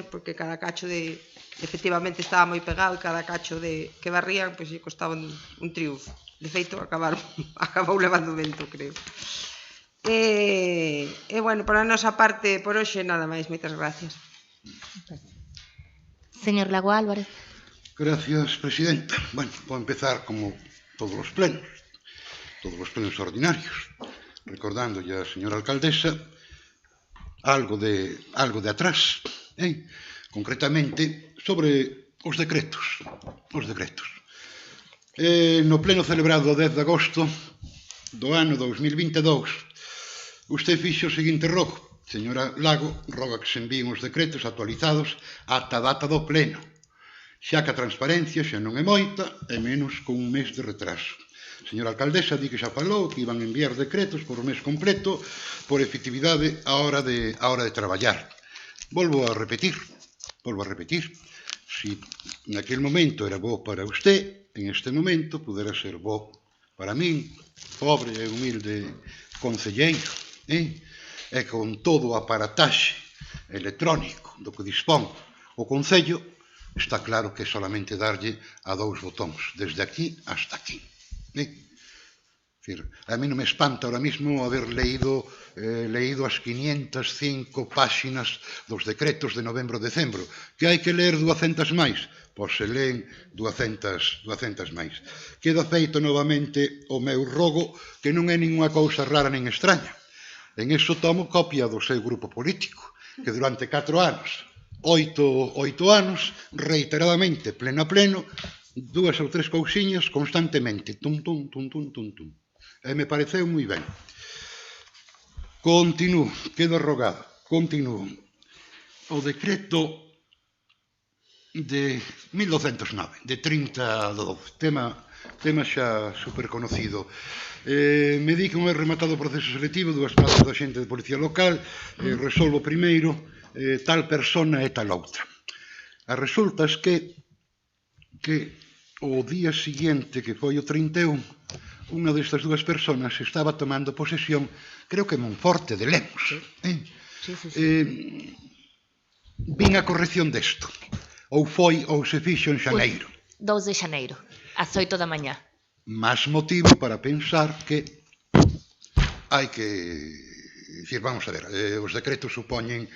porque cada cacho de efectivamente estaba moi pegado e cada cacho de que barrían pois lle costaba un triunfo. De feito, acabou levando vento, creo. Bueno, por a nosa parte, por hoxe, nada máis. Moitas gracias. Señor Lago Álvarez. Gracias, presidenta. Bueno, vou empezar como todos os plenos ordinarios, recordándolle a señora alcaldesa algo de atrás, concretamente sobre os decretos. No pleno celebrado o 10 de agosto do ano 2022, usted fixo o seguinte rogo. Señora Lago, roga que se envíen os decretos actualizados ata a data do pleno, xa que a transparencia xa non é moita e menos con un mes de retraso. Señora alcaldesa, di que xa falou que iban a enviar decretos por o mes completo por efectividade á hora de traballar. Volvo a repetir. Si naquel momento era bo para usted, en este momento pudera ser bo para min, pobre e humilde concelleiro, e con todo o aparataxe electrónico do que dispón o Concello, está claro que é solamente darlle a 2 botóns, desde aquí hasta aquí. A mí non me espanta ahora mismo haber leído as 505 páxinas dos decretos de novembro-decembro, que hai que ler 200 máis, pois se leen 200 máis. Queda feito novamente o meu rogo, que non é ninguna cousa rara nin extraña. En iso tomo copia do seu grupo político, que durante 4 anos, 8 anos, reiteradamente, pleno a pleno, 2 ou 3 cousiñas constantemente, tum. E me pareceu moi ben. Continúo, quedo rogado, continúo. O decreto de 1209, de 30 do 12, tema xa superconocido. Me di que non é rematado o proceso selectivo, 2 plazas do axente de policía local, resolvo primeiro tal persona e tal outra. As resultas que o día siguiente, que foi o 31, unha destas 2 personas estaba tomando posesión, creo que en Monforte de Lemos. Vin a corrección desto. Ou se fixo en xaneiro. 2 de xaneiro, ás 8 da mañá. Más motivo para pensar que hai que... Dicir, vamos a ver, os decretos supoñen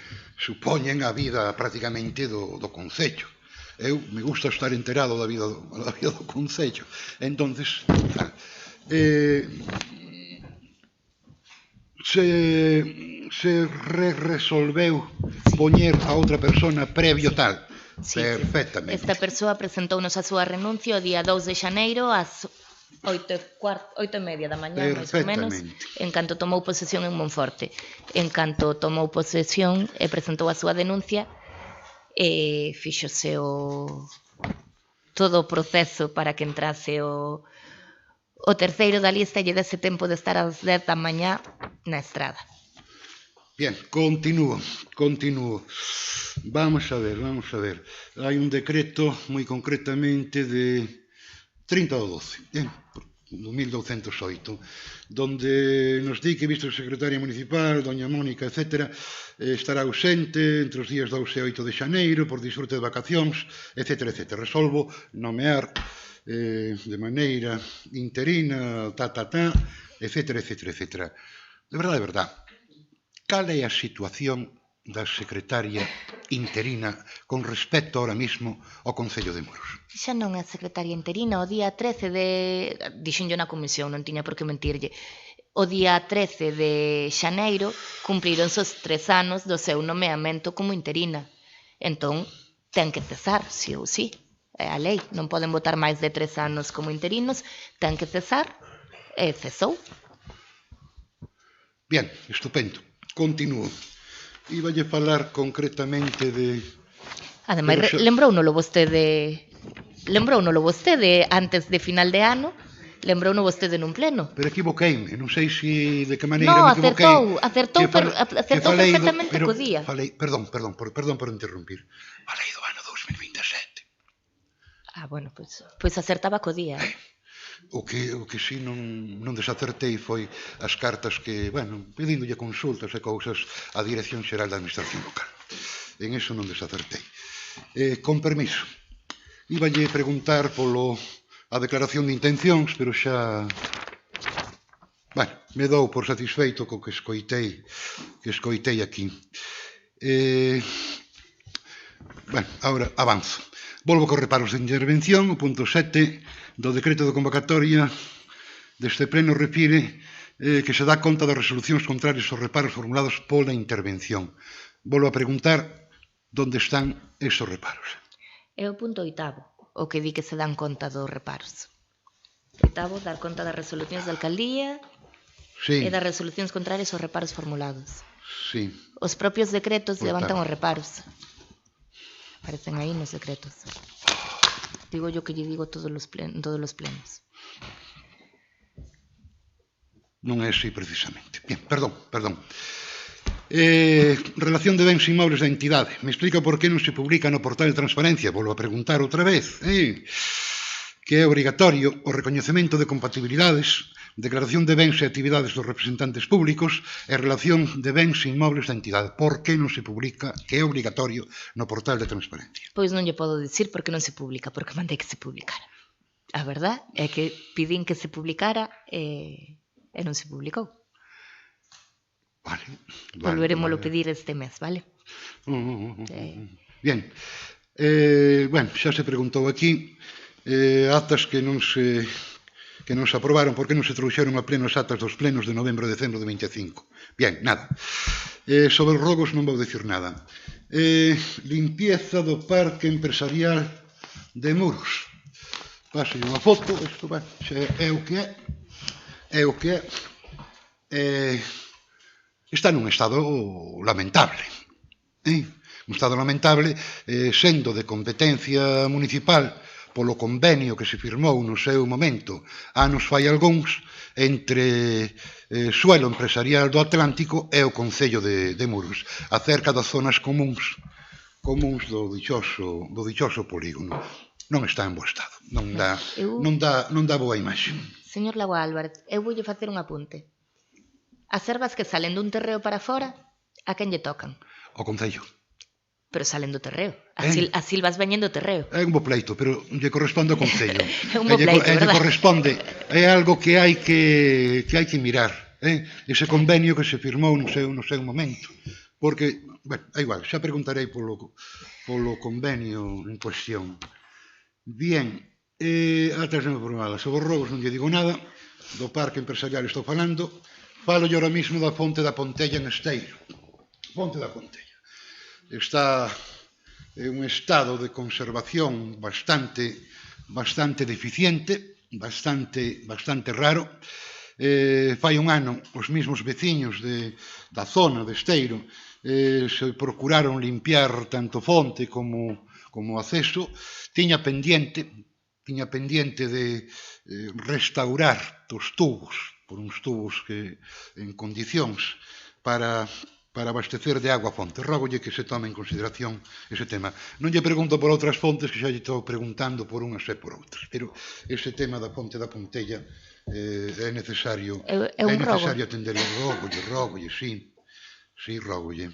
a vida prácticamente do Concello. Eu me gusta estar enterado da vida do Concello. Entonces, se resolveu poñer a outra persona previo tal. Perfectamente. Esta persoa presentounos a súa renuncia o día 2 de xaneiro ás 8:30 da mañá, máis ou menos, en canto tomou posesión en Monforte. En canto tomou posesión e presentou a súa denuncia, fíxose todo o proceso para que entrase o terceiro da lista e lle dese tempo de estar ás 10 da mañá na estrada. Bien, continúo. Vamos a ver. Hai un decreto moi concretamente de 30 do 12, do 1208, donde nos di que, visto a secretaria municipal, doña Mónica, etc., estará ausente entre os días 2 e 8 de xaneiro por disfrute de vacacións, etc. Resolvo nomear de maneira interina, etc. De verdade, cal é a situación da secretaria interina con respecto ahora mismo ao Concello de Muros? Xa non é secretaria interina, o día 13 de... Dixenlle na comisión, non tiña por que mentirlle. O día 13 de xaneiro cumprironse os 3 anos do seu nomeamento como interina. Entón, ten que cesar, sí ou sí. É a lei, non poden votar máis de 3 anos como interinos, ten que cesar, e cesou. Bien, estupendo. Continúo. Íballe falar concretamente de... Ademais, lembróunolo vostede antes de final de ano, lembrouno vostede nun pleno. Pero equivoqueime, non sei se de que maneira me equivoquei. acertou perfectamente co día. Perdón por interrumpir. Falei do ano 2027. Bueno, pois acertaba co día. O que si non desacertei foi as cartas que, pedíndolle consultas e cousas á Dirección Xeral da Administración Local. En eso non desacertei. Con permiso, íballe preguntar polo a declaración de intencións, pero xa... Bueno, me dou por satisfeito co que escoitei aquí. Bueno, agora avanzo. Volvo cos reparos de intervención. O punto 7 do decreto de convocatoria deste pleno refire que se dá conta das resolucións contrarias aos reparos formulados pola intervención. Volvo a preguntar onde están esos reparos. É o punto 8, o que di que se dan conta dos reparos. 8, dar conta das resolucións da alcaldía Sí, e das resolucións contrarias aos reparos formulados. sí. Os propios decretos Pois levantan claro. os reparos. Aparecen aí nos decretos. Digo yo que lle digo todos os plenos. Non é así precisamente. Bien, perdón. Relación de bens inmobles da entidade. Me explica por que non se publica no portal de transparencia. Volvo a preguntar outra vez. Que é obrigatorio o recoñecemento de compatibilidades, declaración de bens e actividades dos representantes públicos e relación de bens inmobles da entidade. Por que non se publica, que é obrigatorio no portal de transparencia? Pois non lle podo dicir porque non se publica, porque mandei que se publicara. A verdad é que pidín que se publicara e non se publicou. Vale. Volveremoslo pedir este mes, vale? Bien. Bueno, xa se preguntou aquí actas que non se aprobaron, por que non se trouxeron a pleno as actas dos plenos de novembro e decembro de 25. Bien, nada. Sobre os rogos non vou dicir nada. Limpieza do parque empresarial de Muros. Paso unha foto, isto é o que é. É o que é. Está nun estado lamentable. Un estado lamentable, sendo de competencia municipal polo convenio que se firmou no seu momento, anos fai algúns, entre suelo empresarial do Atlántico e o Concello de Muros, acerca das zonas comuns do dichoso polígono. Non está en bo estado, non dá boa imaxe. Señor Lago Álvarez, eu voulle facer un apunte. As ervas que salen dun terreo para fora, a quen lle tocan? O Concello. Pero salen do terreo. As silvas veñen do terreo. É un bo pleito, pero lle corresponde ao Concello. É un bo pleito, verdad? Lle corresponde. É algo que hai que mirar. Ese convenio que se firmou no seu momento. Porque, bueno, é igual, xa preguntarei polo convenio en cuestión. Bien, atrás non me formala. Sobre os robos non lle digo nada. Do parque empresarial estou falando. Falo ahora mismo da Fonte da Pontella en Esteiro. Fonte da Pontella. Está en un estado de conservación bastante deficiente, bastante raro. Fai un ano, os mesmos veciños da zona de Esteiro se procuraron limpiar tanto fonte como acceso. Tiña pendiente de restaurar os tubos, por uns tubos que en condicións para abastecer de agua a fonte. Rógolle que se tome en consideración ese tema. Non lle pregunto por outras fontes, que xa lle estou preguntando por unhas e por outras, pero ese tema da Fonte da Pontella é necesario atender. Rógolle, sí, rógolle.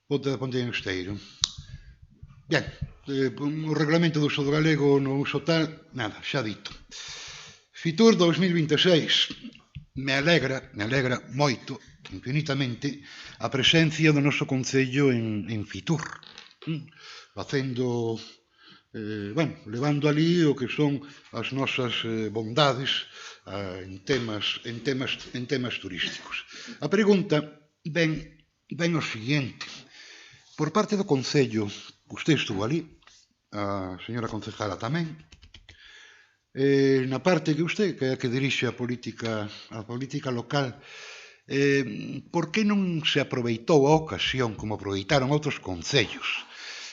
Fonte da Pontella en Esteiro. Ben, o reglamento do uso do galego no uso tal, nada, xa dito. Fitur 2026. Me alegra moito, infinitamente, a presencia do noso Concello en Fitur, facendo, levando ali o que son as nosas bondades en temas turísticos. A pregunta ven o seguinte: por parte do Concello, usted estuvo ali, a señora concejala tamén, na parte que usted, que é a que dirixe a política local, por que non se aproveitou a ocasión, como aproveitaron outros concellos,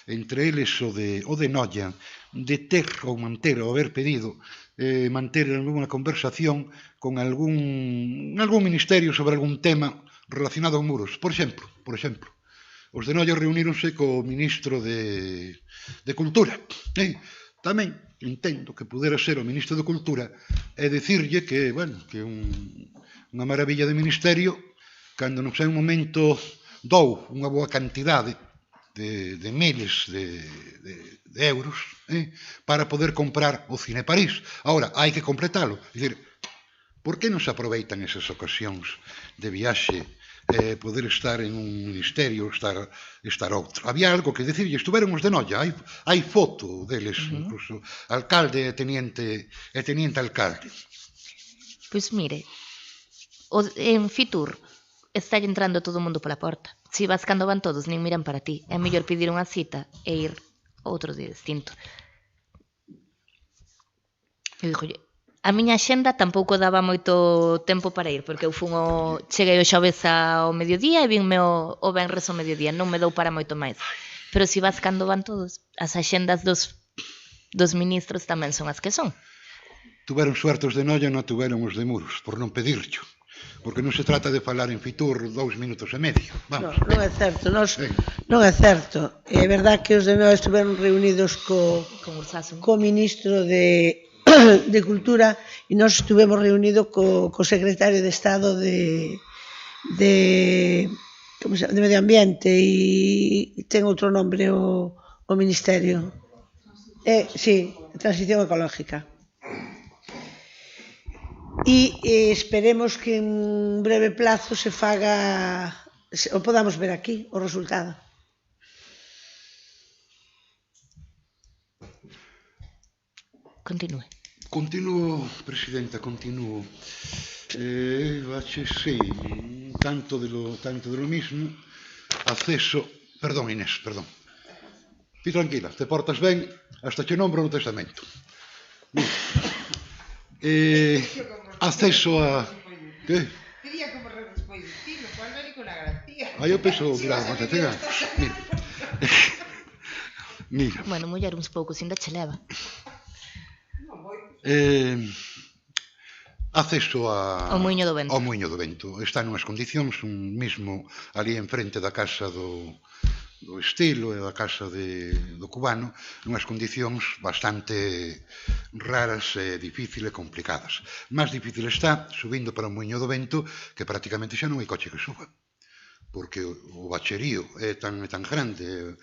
entre eles o de Noia, de ter ou manter, ou haber pedido, manter alguna conversación con algún ministerio sobre algún tema relacionado con Muros? Por exemplo, os de Noia reuníronse co ministro de Cultura, tamén entendo que pudera ser o ministro de Cultura e dicirlle que, bueno, que unha maravilla de ministerio, cando non sei un momento dou unha boa cantidade de miles de euros para poder comprar o Cine París. Ahora, hai que completalo. É dicir, por que non se aproveitan esas ocasións de viaxe, poder estar en un ministerio, estar outro? Había algo que decir, e estuveron os de Noia, hai foto deles, incluso alcalde e teniente alcalde. Pois mire, en Fitur está entrando todo o mundo pola porta. Si vas cando van todos, nin miran para ti. É mellor pedir unha cita e ir outro día distinto. Eu dixolle, a miña axenda tampouco daba moito tempo para ir, porque eu cheguei o xoves ao mediodía e vinme o venres ao mediodía, non me dou para moito máis. Pero si vas cando van todos, as axendas dos ministros tamén son as que son. Tuveron suerte os de Noia, non tuveron os de Muros, por non pedircho. Porque non se trata de falar en Fitur 2 minutos e medio. Vamos, non é certo, non é certo. É verdad que os de Noia estiveron reunidos co ministro de Cultura e nós estivemos reunidos co secretario de Estado de Medio Ambiente e ten outro nombre o ministerio. Sí, Transición Ecológica. E esperemos que en breve plazo se faga, o podamos ver aquí, o resultado. Continúe. Continúo, Presidenta, continúo. Sí, tanto de lo mismo. Acceso... Perdón, Inés, perdón. Ti tranquila, te portas ben hasta que nombro no testamento. Acceso a... ¿Qué? Quería como despois de ti, lo cual médico na garantía. Eu penso, mira, máis de 100 anos. Mira. Bueno, mullar uns poucos, ainda che leva. Acceso ao Muiño do Vento. Ao Muiño do Vento. Está nunhas condicións, mismo ali enfrente da casa do Estilo e da casa do Cubano, nunhas condicións bastante raras e difíciles e complicadas. Más difícil está subindo para o Muiño do Vento, que prácticamente xa non hai coche que suba, porque o bacherío é tan grande,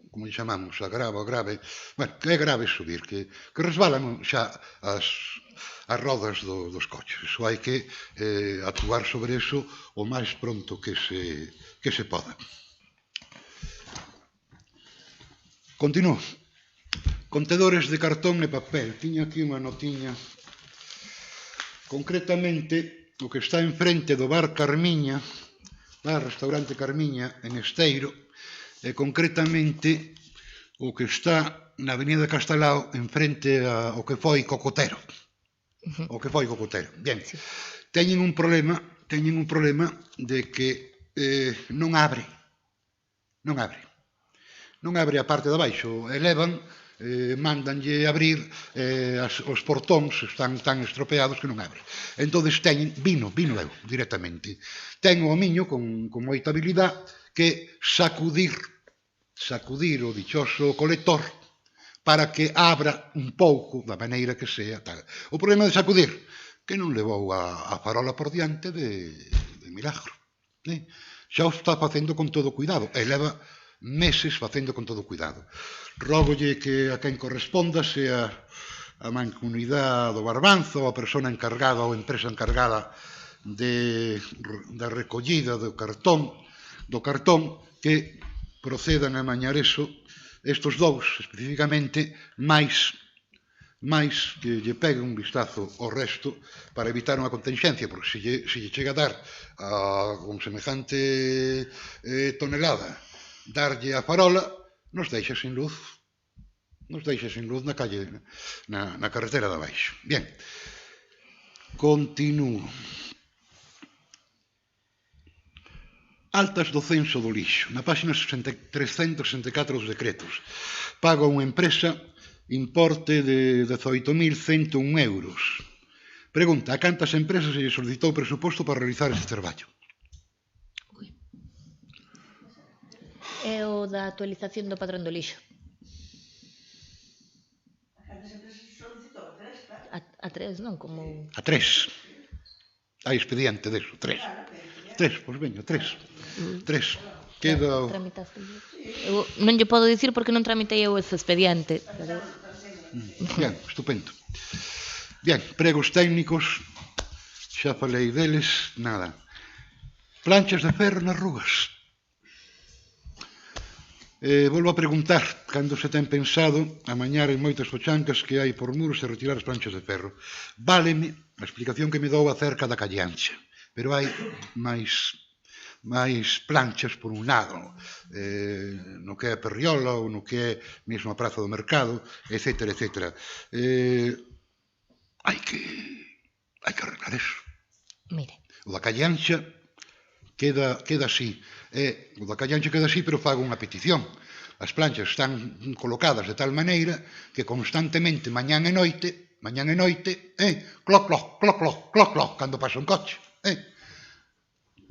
como lle chamamos, a grave, bueno, que é grave subir, que resbalan xa as rodas dos coches. Iso hai que actuar sobre eso o máis pronto que se poda. Continúo. Contedores de cartón e papel. Tiña aquí unha notiña. Concretamente, o que está enfrente do bar Carmiña, restaurante Carmiña, en Esteiro, e concretamente o que está na avenida de Castelao, enfrente ao que foi Cocotero. O que foi Cocotero. Bien. Teñen un problema de que non abre. Non abre a parte de abaixo, elevan, mandanlle abrir, os portóns están tan estropeados que non abre. Entón, vino eu, directamente. Ten o miño, con moita habilidade, que sacudir o dichoso colector para que abra un pouco, da maneira que sea. Tal. O problema de sacudir, que non levou a farola por diante de milagro. Xa o está facendo con todo cuidado, e leva meses facendo con todo cuidado. Rógolle que a quen corresponda, sea a Mancomunidade do Barbanzo, a persona encargada ou empresa encargada da recollida do cartón, que procedan a mañar eso, estes dous especificamente, máis que lle pegue un vistazo ao resto para evitar unha contingencia, porque se lle chega a dar con semejante tonelada darlle a farola, nos deixa sin luz na calle, na carretera de abaixo. Bien, continúo. Altas do censo do lixo. Na página 364 dos decretos. Paga unha empresa importe de 18.101 euros. Pregunta, a cantas empresas se lle solicitou presuposto para realizar este traballo? É o da actualización do padrón do lixo. A 3, non? Como... A 3. Hai expediente deso, 3. Pois veño, 3. 3. Queda... Eu non lle podo dicir porque non tramitei eu ese expediente. Bien, estupendo. Bien, pregos técnicos, xa falei deles, nada. Planchas de ferro nas rúas. Volvo a preguntar, cando se ten pensado amañar en moitas fochancas que hai por muros e retirar as planchas de ferro. Váleme a explicación que me dou acerca da calle ancha, pero hai máis planchas por un lado, no que é Perriola ou no que é mesmo a Praza do Mercado, etc. Hai que arreglar eso. Mire. O da calle ancha queda así. O da calle ancha queda así, pero fago unha petición. As planchas están colocadas de tal maneira que constantemente, mañán e noite, cloc, cloc, cloc, cloc, cloc, cloc, cando pasa un coche.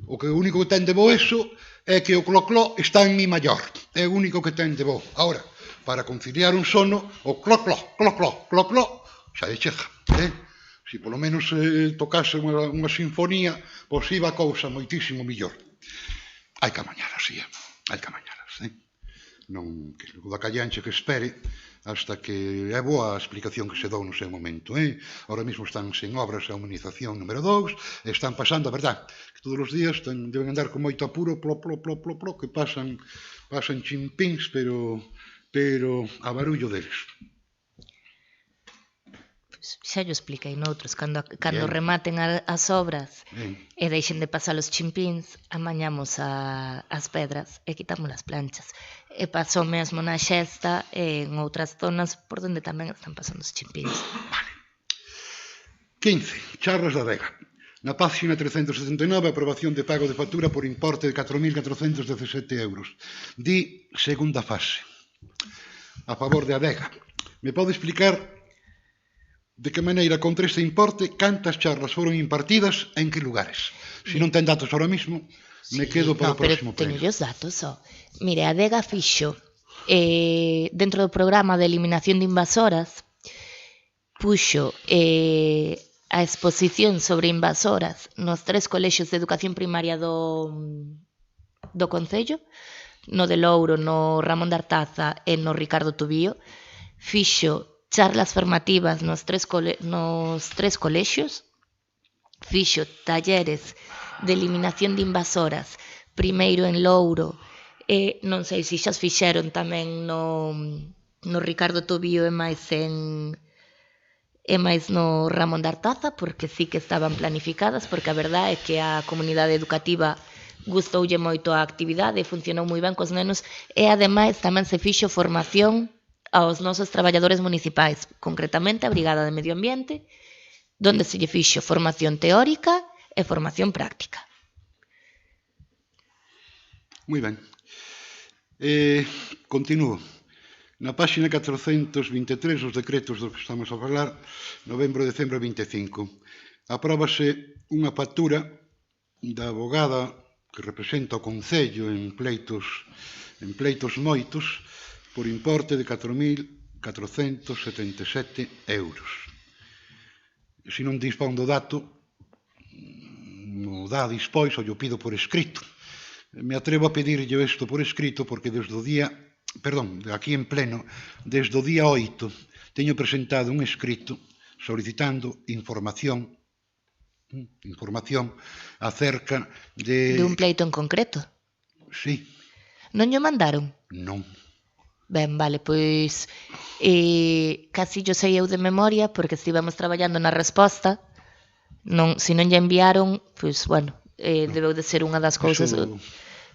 O que o único que ten de bo eso é que o cloc, cloc está en mi maior. É o único que ten de bo. Ahora, para conciliar un sono, o cloc, cloc, cloc, cloc, cloc, cloc, xa lle chega. Se polo menos tocase unha sinfonía, pois iba a cousa moitísimo millor. Hai que amañalas, hai que amañalas. Non, que o da calle ancha que espere hasta que é boa a explicación que se dou no seu momento. Ahora mesmo están sen obras a humanización número 2, están pasando, a verdad, que todos os días deben andar con moito apuro, que pasan chimpíns, pero a barullo deles. Xa yo expliquei noutros, cando rematen as obras e deixen de pasar os chimpíns, amañamos as pedras e quitamos as planchas. E pasou mesmo na Xesta e en outras zonas por onde tamén están pasando os chimpíns. Vale. 15. Charras da Vega. Na página 379, aprobación de pago de factura por importe de 4.417 euros. Di segunda fase. A favor de Adega. Me pode explicar de que maneira contra este importe cantas charlas foron impartidas e en que lugares? Se non ten datos ahora mismo, me quedo para o próximo pleno. Teño os datos, Mire, a Adega fixo dentro do programa de eliminación de invasoras, puxo a exposición sobre invasoras nos 3 colexios de educación primaria do Concello, no de Louro, no Ramón de Artaza e no Ricardo Tubío. Fixo charlas formativas nos 3 colexios, fixo talleres de eliminación de invasoras, primeiro en Louro, e non sei se xa fixeron tamén no Ricardo Tobío e máis no Ramón de Artaza, porque sí que estaban planificadas, porque a verdade é que a comunidade educativa gustoulle moito a actividade e funcionou moi ben cos nenos, e ademais tamén se fixo formación aos nosos traballadores municipais, concretamente a Brigada de Medio Ambiente, donde se lle fixo formación teórica e formación práctica. Moi ben. Continúo. Na página 423, os decretos dos que estamos a falar, novembro e decembro 25, apróbase unha factura da abogada que representa o Concello en pleitos moitos, por importe de 4.477 euros. Se non dispón do dato, o dá dispois ou o pido por escrito. Me atrevo a pedirlle isto por escrito porque aquí en pleno, desde o día 8, teño presentado un escrito solicitando información acerca de... De un pleito en concreto? Sí. Non nho mandaron? Non. Ben, vale, pois casi yo sei eu de memoria porque estivemos traballando na resposta. Se non lle enviaron, pois, bueno, debeu de ser unha das cousas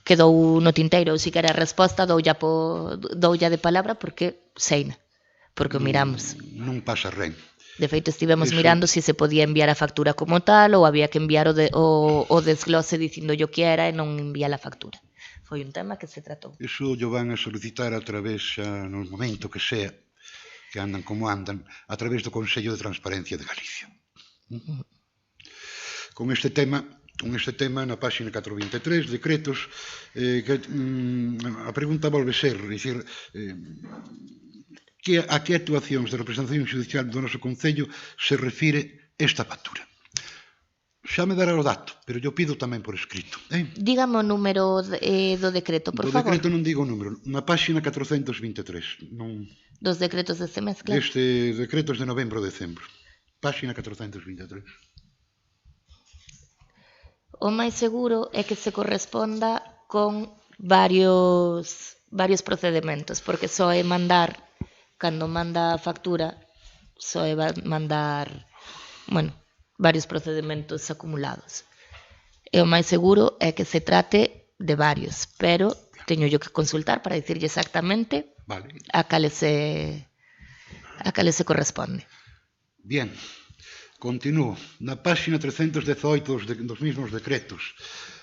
que dou no tinteiro. Ou se quere a resposta, doulla de palabra porque seina, porque o miramos. Non pasa ren. De feito, estivemos mirando se podía enviar a factura como tal ou había que enviar o desglose dicindo yo que era e non enviar a factura. Foi un tema que se tratou. Iso yo van a solicitar a través, no momento que sea, que andan como andan, a través do Consello de Transparencia de Galicia. Con este tema, na página 423, decretos, a pregunta volve ser, dicir, a que actuacións de representación judicial do noso Concello se refire esta factura? Xa me dará o dato, pero yo pido tamén por escrito. Dígame o número do decreto, por favor. Do decreto non digo o número, na páxina 423. Dos decretos deste mes, claro. Este decreto é de novembro a decembro. Páxina 423. O máis seguro é que se corresponda con varios procedimentos, porque só é mandar, cando manda a factura, só é mandar, varios procedimentos acumulados. E o máis seguro é que se trate de varios, pero teño yo que consultar para dicirlle exactamente a cales se corresponde. Bien, continúo. Na páxina 318 dos mismos decretos,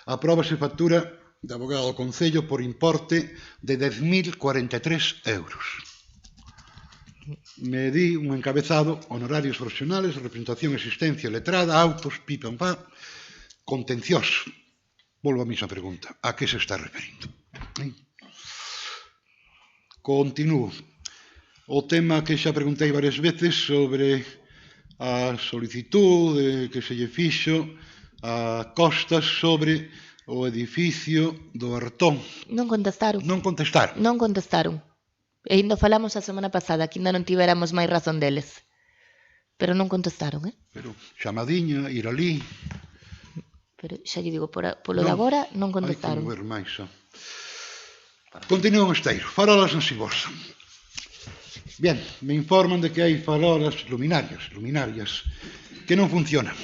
apróbase factura de abogado do Concello por importe de 10.043 euros. Me di un encabezado: honorarios profesionales, representación, existencia letrada, autos, pipa, contencioso. Volvo a mesma pregunta: a que se está referindo? Continúo. O tema que xa preguntei varias veces sobre a solicitud que se lle fixo a Costas sobre o edificio do Artón. Non contestaron. Non contestaron. Non contestaron. E ainda falamos a semana pasada que ainda non tiveramos máis razón deles. Pero non contestaron, Pero chamadiña, ir ali. Pero xa lle digo, polo de agora non contestaron. Hai que mover máis. Continúo en Esteiro. Farolas na Sibosa. Bien, me informan de que hai farolas luminarias, que non funcionan.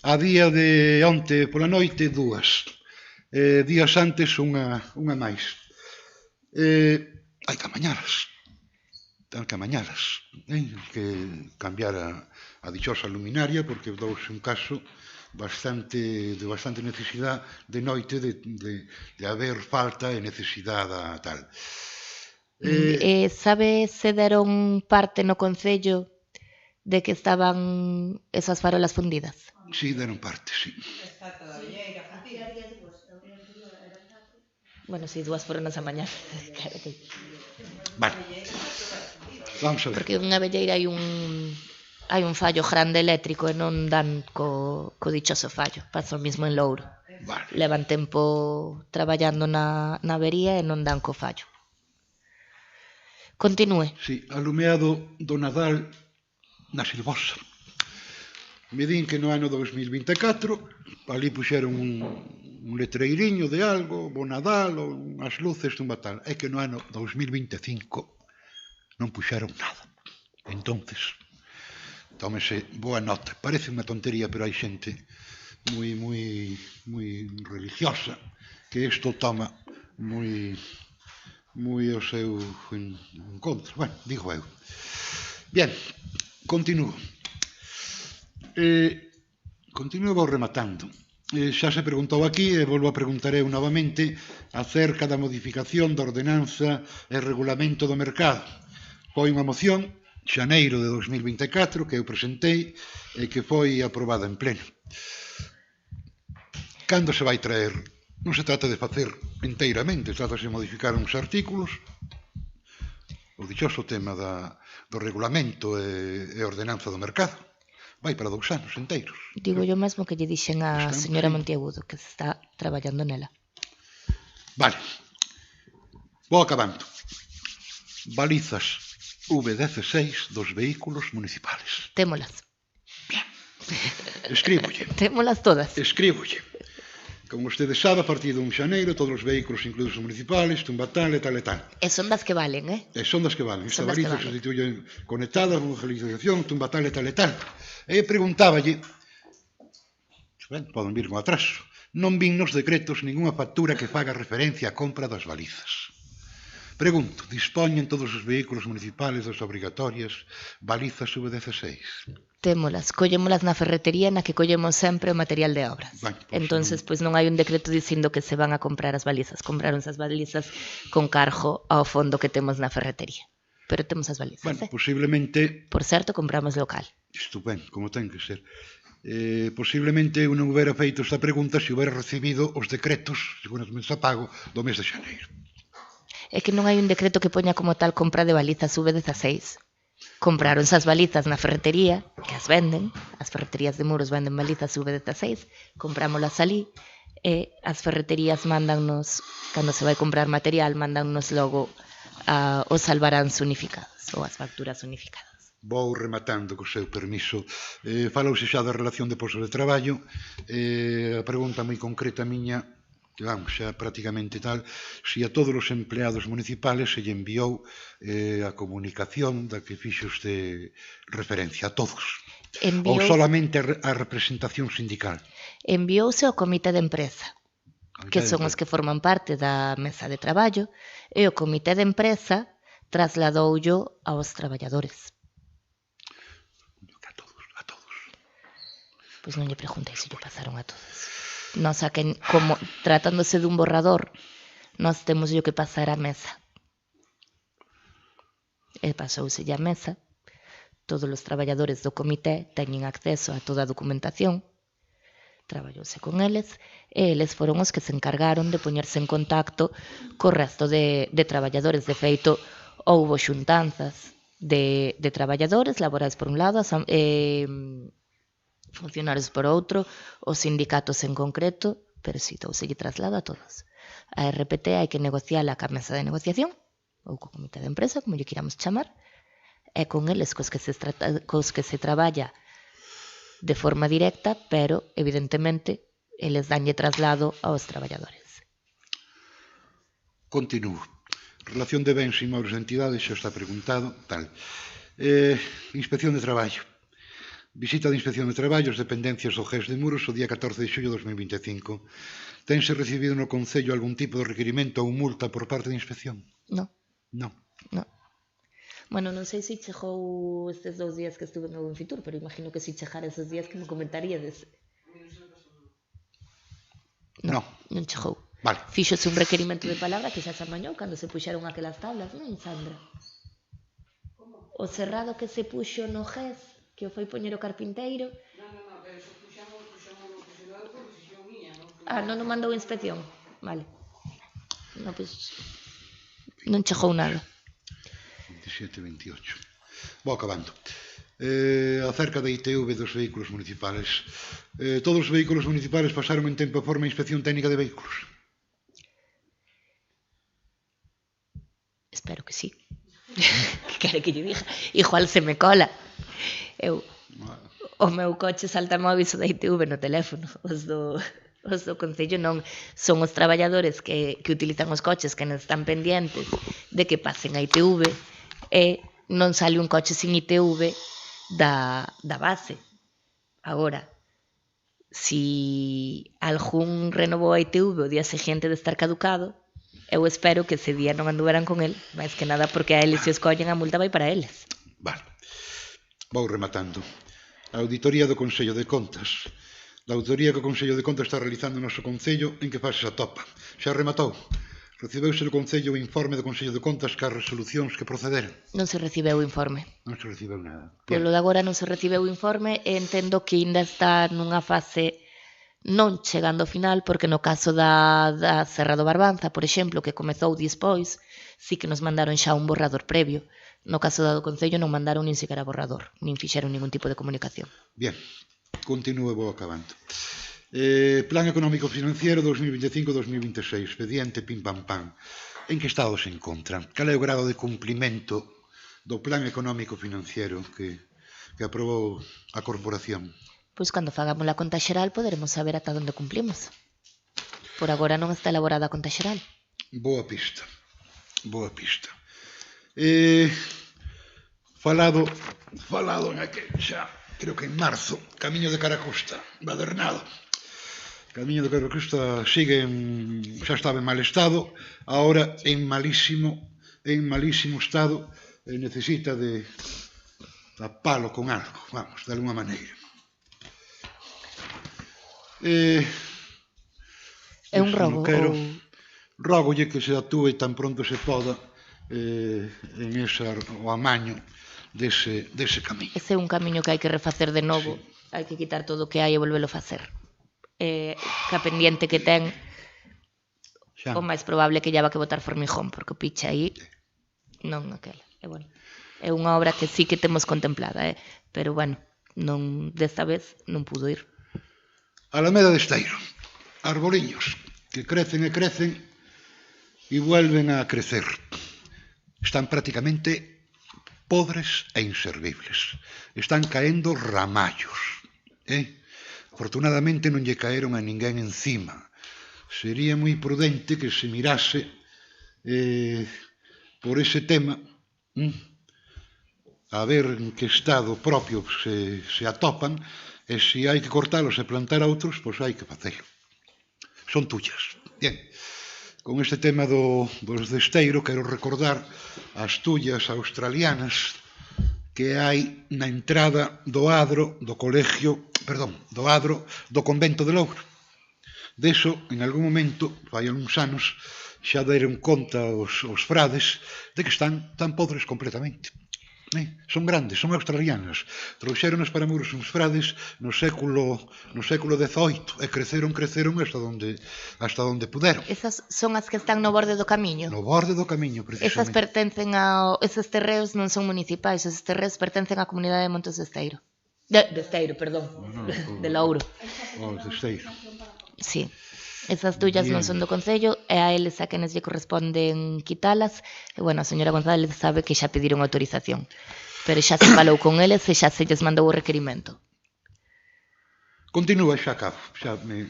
A día de onte pola noite, 2. Días antes, unha máis. Hai que amañalas. Hai que cambiar a dichosa luminaria, porque douse un caso de bastante necesidade de noite de haber falta e necesidade tal. Sabe se deron parte no Concello de que estaban esas farolas fundidas? Sí, deron parte, sí. Bueno, si 2 foron esa mañá. Vale. Vamos a ver. Porque unha velleira hai un fallo grande eléctrico e non dan co dichoso fallo. Pasa o mismo en Louro. Vale. Levan tempo traballando na avería e non dan co fallo. Continúe. Sí, alumeado do Nadal na Silvosa. Me din que no ano 2024 ali puxeron un letreiriño de algo, bo Nadal, ou unhas luces dun batal. É que no ano 2025 non puxeron nada. Entonces, tómese boa nota. Parece unha tontería, pero hai xente moi religiosa que isto toma moi o seu encontro. Bueno, digo eu. Bien, continúo. Vou rematando. Xa se preguntou aquí e volvo a preguntar eu novamente acerca da modificación da ordenanza e regulamento do mercado. Foi unha moción, xaneiro de 2024, que eu presentei e que foi aprobada en pleno. Cando se vai traer? Non se trata de facer enteiramente, trata de modificar uns artículos. O dichoso tema do regulamento e ordenanza do mercado. Vai para 2 anos enteiros. Digo yo mesmo que lle dixen a señora Monteagudo que se está traballando nela. Vale. Vou acabando. Balizas V16 dos vehículos municipales. Témolas. Bien. Escríbolle. Témolas todas. Escríbolle. Como ustedes sabe, a partir de 1 xaneiro, todos os vehículos incluídos municipales, tumbatal e tal e tal. E son das que valen, E son das que valen. Esta baliza se sustituye conectada, con localización, tumbatal e tal e tal. E preguntáballe, poden vir con atraso, non vin nos decretos ningunha factura que faga referencia á compra das balizas. Pregunto, dispoñen todos os vehículos municipales das obrigatorias balizas V16? Témolas, collémolas na ferretería na que collemos sempre o material de obras. Entonces, pois non hai un decreto dicindo que se van a comprar as balizas. Compráronse as balizas con cargo ao fondo que temos na ferretería. Pero temos as balizas, Bueno, posiblemente... Por certo, compramos local. Estupendo, como ten que ser. Posiblemente eu non houbera feito esta pregunta se houbera recibido os decretos, seguramente a pago, do mes de xaneiro. É que non hai un decreto que poña como tal compra de balizas V16. Compráronse as balizas na ferretería, que as venden, as as ferreterías de Muros venden balizas V16, comprámolas ali, e as ferreterías mándannos, cando se vai comprar material, mándannos logo os albaráns unificados, ou as facturas unificadas. Vou rematando co seu permiso. Falouse xa da relación de postos de traballo. A pregunta moi concreta miña, que vamos, xa prácticamente tal, si a todos os empleados municipales se lle enviou a comunicación da que fixo este referencia, a todos. Ou solamente a representación sindical? Enviouse ao comité de empresa, que son os que forman parte da mesa de traballo, e o comité de empresa trasladoulle aos traballadores. A todos. Pois non lle preguntei se lle pasaron a todos. Nos, como tratándose dun borrador, nós temos que pasar á mesa. E pasouse a mesa. Todos os traballadores do comité teñen acceso a toda a documentación, traballouse con eles, e eles foron os que se encargaron de poñerse en contacto co resto de traballadores. De feito, houbo xuntanzas de traballadores laborais por un lado, funcionarios por outro, os sindicatos en concreto, pero si touselle traslado a todos. A RPT hai que negociala ca mesa de negociación, ou co comité de empresa, como lle queramos chamar, e con eles cos que se traballa de forma directa, pero, evidentemente, eles danlle traslado aos traballadores. Continúo. Relación de bens e inmobles de entidades, xa está preguntado, tal. Inspección de traballo. Visita de Inspección de Traballo ás dependencias do GES de Muros o día 14 de xullo de 2025. Tense recibido no Concello algún tipo de requerimento ou multa por parte da Inspección? Non. Non. Non. Bueno, non sei se chegou estes 2 días que estuve no Benfitur, pero imagino que se chegara esos días que me comentaríades. Non chegou. Vale. Fíxose un requerimento de palabra que xa se amañou cando se puxeron aquelas tablas, non, Sandra? O cerrado que se puxo no GES, que o foi poñer o carpinteiro... Non, pero se puxamos por decisión mía, non? Non mandou inspección? Vale. Non, pois... non chegou nada. 27-28. Vou acabando. Acerca da ITV dos vehículos municipales. Todos os vehículos municipales pasaron en tempo e forma a inspección técnica de vehículos? Espero que sí. Que quere que lle diga? Igual se me cola. O meu coche salta-me o aviso da ITV no teléfono. Os do Concello non. Son os traballadores que utilizan os coches que non están pendientes de que pasen a ITV, e non sale un coche sin ITV da base. Agora, si algún renovou a ITV o día seguinte de estar caducado, eu espero que ese día non anduveran con el, máis que nada porque a eles se escollen, a multa vai para eles. Vale. Vou rematando. A auditoría do Consello de Contas. Da auditoría que o Consello de Contas está realizando no noso Concello, en que fase se atopa? Xa rematou? Recibeuse no Concello o informe do Consello de Contas cas resolucións que procederan? Non se recibeu o informe. Non se recibeu nada. Polo de agora non se recibeu o informe e entendo que ainda está nunha fase non chegando ao final, porque no caso da Serra do Barbanza, por exemplo, que comezou despois, sí que nos mandaron xa un borrador previo. No caso do Concello non mandaron nin sequera borrador, nin fixeron ningún tipo de comunicación. Bien, continúe, vou acabando. Plan Económico Financiero 2025-2026, expediente pim pam pam. En que estado se encontra? Cal é o grado de cumplimento do Plan Económico Financiero que aprobou a Corporación? Pois cando fagamos a conta xeral poderemos saber ata onde cumplimos. Por agora non está elaborada a conta xeral. Boa pista. Falado en aquel xa, creo que en marzo, Camiño de Caracosta, Badernado. Camiño de Caracosta sigue xa estaba en mal estado, agora en malísimo estado, necesita de tapalo con algo, vamos, de alguma maneira. É un robo? Rógolle que se atúe tan pronto se poda en o amaño dese camiño. Ese é un camiño que hai que refacer de novo, hai que quitar todo o que hai e volvelo a facer. Que a pendiente que ten, o máis probable que lle va que botar formijón, porque o piche aí non aquela. É unha obra que sí que temos contemplada, pero bueno, desta vez non pudo ir. Alameda de Esteiro, arboliños que crecen e crecen e vuelven a crecer. Están prácticamente podres e inservibles. Están caendo ramallos. Afortunadamente non lle caeron a ninguén encima. Sería moi prudente que se mirase por ese tema a ver en que estado propio se atopan e se hai que cortalos e plantar outros, pois hai que facelo. Son tuyas. Bien, con este tema dos de Esteiro quero recordar as tullas australianas que hai na entrada do adro do colegio, do adro do convento de Louro. Deso, en algún momento, fai algúns anos, xa deron conta os frades de que están tan podres completamente. Son grandes, son australianas. Trouxeronas para Muros uns frades no século XVIII e creceron hasta donde puderon. Esas son as que están no borde do camiño? No borde do camiño, precisamente. Esas pertencen eses terreos non son municipais, eses terreos pertencen á comunidade de Montes de Esteiro. De Esteiro, perdón. De Louro. De Esteiro. Sí. Esas tullas non son do Concello e a eles a quenes lle corresponden quitalas. E, bueno, a señora González sabe que xa pediron autorización. Pero xa se falou con eles e xa se lles mandou o requerimento. Continúa, xa acabo. Teño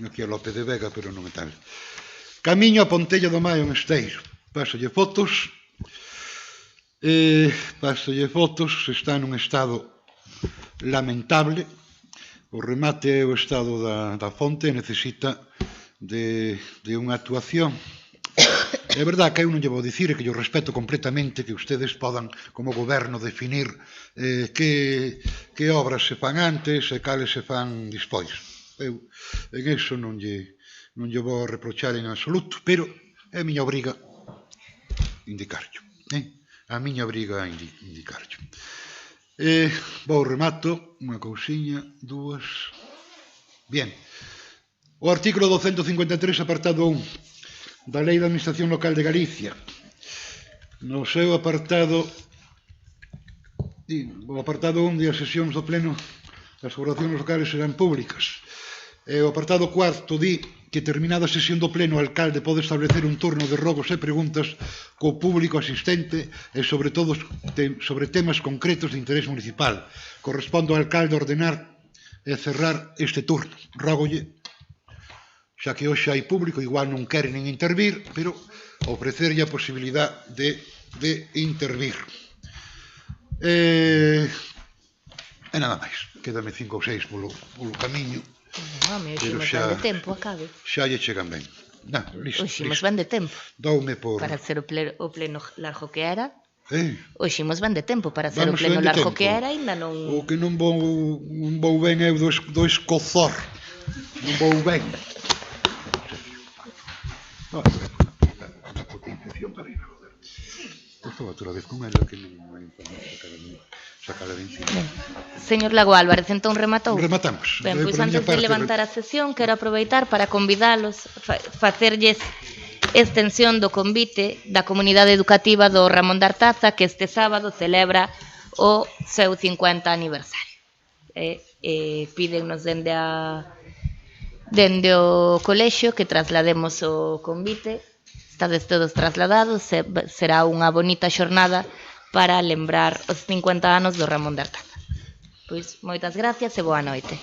aquí a Lope de Vega, pero non é tal. Camiño a Pontella do Maio en Esteiro. Pásolle fotos. Está nun estado lamentable. O remate é o estado da fonte, necesita de unha actuación. É verdad que eu non lle vou dicir que yo respeto completamente que ustedes podan, como goberno, definir que obras se fan antes e cales se fan despois. Eu en eso non lle vou reprochar en absoluto, pero é a miña obriga indicarlo. A miña obriga indicarlo. Vou remato, unha cousiña, dúas... Bien. O artículo 253, apartado 1, da Lei da Administración Local de Galicia. No seu apartado... O apartado 1 de as sesións do Pleno, as celebracións locales serán públicas. O apartado 4 di que terminada a sesión do Pleno o alcalde pode establecer un turno de rogos e preguntas co público asistente e sobre todo sobre temas concretos de interés municipal. Corresponde ao alcalde ordenar e cerrar este turno. Rógolle, xa que hoxe hai público, igual non queren nin intervir, pero ofrecerlle a posibilidad de intervir. E nada máis. Quédame 5 ou 6 polo camiño. Home, oximos ben de tempo, acabe. Xa lle chegan ben. Oximos ben de tempo. Doume por... Para ser o pleno largo que era. Oximos ben de tempo para ser o pleno largo que era, ainda non... O que non vou ben é do escozor. Non vou ben. Unha puta infección para ir a joder. Estou outra vez con ela que non hai sacala de encima. Señor Lago Álvarez, entón rematou? Rematamos. Ben, pois antes de levantar a sesión, quero aproveitar para convidalos, facerlles extensión do convite da comunidade educativa do Ramón de Artaza, que este sábado celebra o seu 50 aniversario. Pídennos dende o colexio que traslademos o convite. Estades todos trasladados, será unha bonita xornada para lembrar os 50 anos do Ramón de Artaza. Pois, moitas gracias e boa noite.